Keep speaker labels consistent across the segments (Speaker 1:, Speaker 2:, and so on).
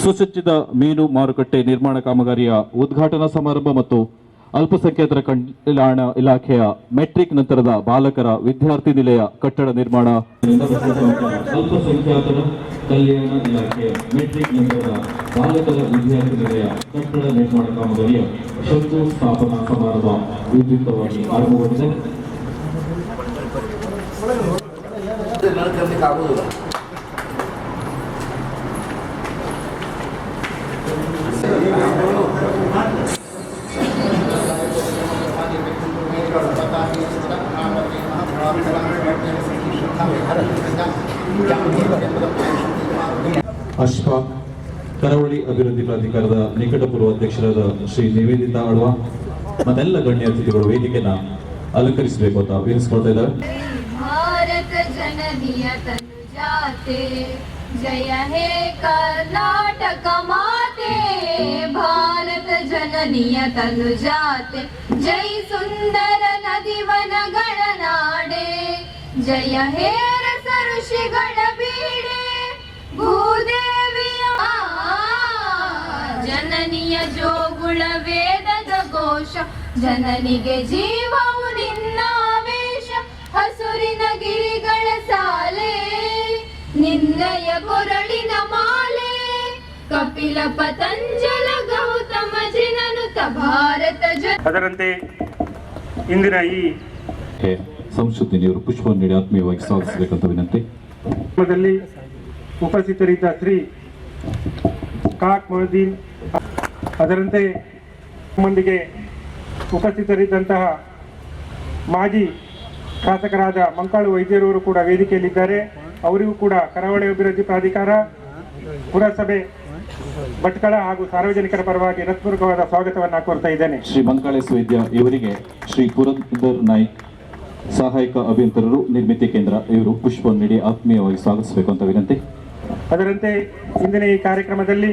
Speaker 1: ಸುಸಜ್ಜಿತ ಮೀನು ಮಾರುಕಟ್ಟೆ ನಿರ್ಮಾಣ ಕಾಮಗಾರಿಯ ಉದ್ಘಾಟನಾ ಸಮಾರಂಭ ಮತ್ತು ಅಲ್ಪಸಂಖ್ಯಾತರ ಕಲ್ಯಾಣ ಇಲಾಖೆಯ ಮೆಟ್ರಿಕ್ ನಂತರದ ಬಾಲಕರ ವಿದ್ಯಾರ್ಥಿ ನಿಲಯ ಕಟ್ಟಡ ನಿರ್ಮಾಣ. ಅಲ್ಪಸಂಖ್ಯಾತರ ಕಲ್ಯಾಣ ಇಲಾಖೆಯ ಮೆಟ್ರಿಕ್ ನಂತರದ ಬಾಲಕರ ವಿದ್ಯಾರ್ಥಿ ನಿಲಯ ಕಟ್ಟಡ ನಿರ್ಮಾಣ ಕಾಮಗಾರಿಯ ಶಂಕುಸ್ಥಾಪನಾ ಸಮಾರಂಭ ವಿದ್ಯುಕ್ತವಾಗಿ ಆರಂಭಗೊಂಡಿದೆ. ಅಶ್ಫಾಕ್ ಕರಾವಳಿ ಅಭಿವೃದ್ಧಿ ಪ್ರಾಧಿಕಾರದ ನಿಕಟಪೂರ್ವ ಅಧ್ಯಕ್ಷರಾದ ಶ್ರೀ ನಿವೇದಿತಾ ಅಳ್ವಾ ಮತ್ತೆಲ್ಲ ಗಣ್ಯ ಅತಿಥಿಗಳು ವೇದಿಕೆನ ಅಲಂಕರಿಸಬೇಕು ಅಂತ ವಿನಿಸ್ಕೊಳ್ತಾ ಇದ್ದಾರೆ.
Speaker 2: ಭಾರತ ಜನನಿಯ ತನುಜಾತೆ ಜಯ ಹೇ ಕರ್ನಾಟಕ ಮಾತೆ, ಭಾರತ ಜನನಿಯ ತನುಜಾತೆ ಜೈ ಸುಂದರ ನದಿವನಗಳ ನಾಡೆ, ಜಯ ಹೇ ರಸ ಋಷಿಗಳ ಬೀಡೆ ಭೂದೇವಿಯ ಜನನಿಯ ಜೋಗುಳ ವೇದದ ಘೋಷ, ಜನನಿಗೆ ಜೀವವು ನಿನ್ನಾವೇಶ, ಹಸುರಿನ ಗಿರಿಗಳ ಸಾಲೆ ನಿನ್ನಯ ಕೊರಳಿನ ಮಾಲೆ, ಕಪಿಲ ಪತಂಜಲ ಗೌತಮ ಜಿನನುತ ಭಾರತ
Speaker 3: ಅದರಂತೆ ಇಂದಿನ ಈ
Speaker 1: ಸಂಸ್ಕೃತಿ ನೀರು ಪುಷ್ಪವನ್ನು ನೀಡಿ ಆತ್ಮೀಯವಾಗಿ ಸ್ವಾಗತಿಸಬೇಕಂತ ವಿನಂತಿ.
Speaker 3: ಉಪಸ್ಥಿತರಿದ್ದ ಶ್ರೀ ಕಾಕ್ ಮೊಹದ್ದೀನ್, ಅದರಂತೆ ನಮ್ಮೊಂದಿಗೆ ಉಪಸ್ಥಿತರಿದ್ದಂತಹ ಮಾಜಿ ಶಾಸಕರಾದ ಮಂಕಾಳು ವೈದ್ಯರವರು ಕೂಡ ವೇದಿಕೆಯಲ್ಲಿದ್ದಾರೆ. ಅವರಿಗೂ ಕೂಡ ಕರಾವಳಿ ಅಭಿವೃದ್ಧಿ ಪ್ರಾಧಿಕಾರ, ಪುರಸಭೆ ಭಟ್ಕಳ ಹಾಗೂ ಸಾರ್ವಜನಿಕರ ಪರವಾಗಿ ಹೃತ್ಪೂರ್ವಕವಾದ ಸ್ವಾಗತವನ್ನು ಕೋರ್ತಾ ಇದ್ದೇನೆ.
Speaker 1: ಶ್ರೀ ಮಂಕಾಳೇಶ್ ವೈದ್ಯ ಇವರಿಗೆ ಶ್ರೀ ಪುರಂದರ್ ನಾಯ್ಕ್ ಸಹಾಯಕ ಅಭಿಯಂತರರು ನಿರ್ಮಿತಿ ಕೇಂದ್ರ ಇವರು ಪುಷ್ಪವನ್ನು ನೀಡಿ ಆತ್ಮೀಯವಾಗಿ ಸ್ವಾಗತಿಸಬೇಕು ಅಂತ ವಿನಂತಿ.
Speaker 3: ಅದರಂತೆ ಇಂದಿನ ಈ ಕಾರ್ಯಕ್ರಮದಲ್ಲಿ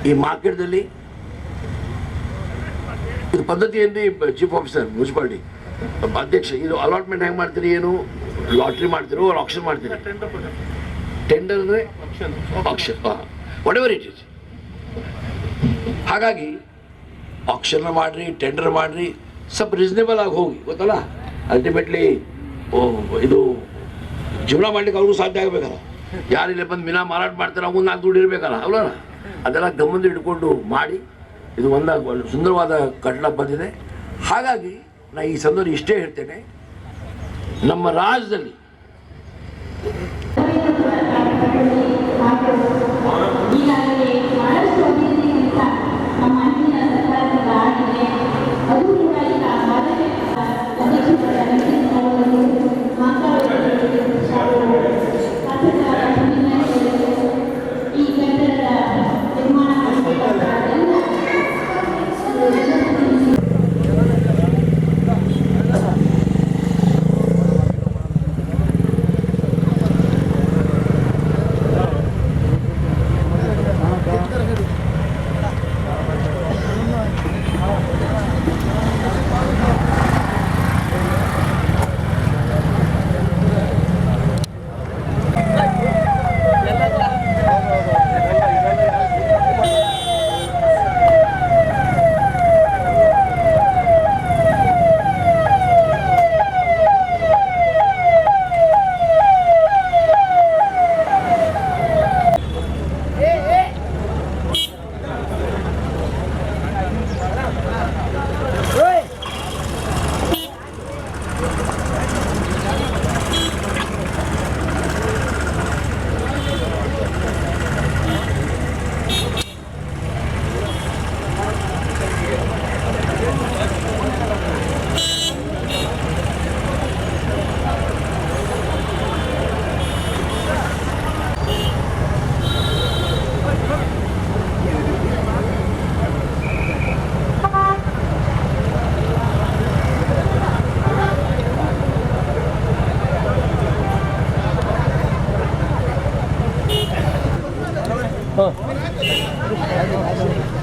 Speaker 4: ಈ ಮಾರ್ಕೆಟ್ದಲ್ಲಿ ಇದು ಪದ್ಧತಿ ಏನ್ರಿ ಚೀಫ್ ಆಫೀಸರ್ ಮುನ್ಸಿಪಾಲಿಟಿ ಅಧ್ಯಕ್ಷ, ಇದು ಅಲಾಟ್ಮೆಂಟ್ ಹೆಂಗೆ ಮಾಡ್ತೀರಿ? ಏನು ಲಾಟ್ರಿ ಮಾಡ್ತೀರೋ ಆಕ್ಷನ್ ಮಾಡ್ತೀರಿ? ಟೆಂಡರ್ ಅಂದರೆ action, what ever it is. ಹಾಗಾಗಿ ಆಕ್ಷನ್ ಮಾಡಿರಿ, ಟೆಂಡರ್ ಮಾಡಿರಿ, ಸ್ವಲ್ಪ ರೀಸನೇಬಲ್ ಆಗಿ ಹೋಗಿ, ಗೊತ್ತಲ್ಲ. ಅಲ್ಟಿಮೇಟ್ಲಿ ಇದು ಜೀವನ ಮಾಡ್ಲಿಕ್ಕೆ ಅವ್ರಿಗೂ ಸಾಧ್ಯ ಆಗಬೇಕಲ್ಲ. ಯಾರಿಲ್ಲ ಬಂದು ಮೀನಾ ಮಾರಾಟ ಮಾಡ್ತಾರೆ, ಅವ್ನು ನಾಲ್ಕು ದುಡ್ಡು ಇರಬೇಕಲ್ಲ, ಅವಲ್ಲ. ಅದೆಲ್ಲ ಗಮನ ಇಟ್ಕೊಂಡು ಮಾಡಿ ಇದು ಒಂದು ಸುಂದರವಾದ ಕಟ್ಟಡ ಬಂದಿದೆ. ಹಾಗಾಗಿ ನಾನು ಈ ಸಂದರ್ಭ ಇಷ್ಟೇ ಹೇಳ್ತೇನೆ, ನಮ್ಮ ರಾಜ್ಯದಲ್ಲಿ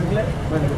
Speaker 3: ಬಂದು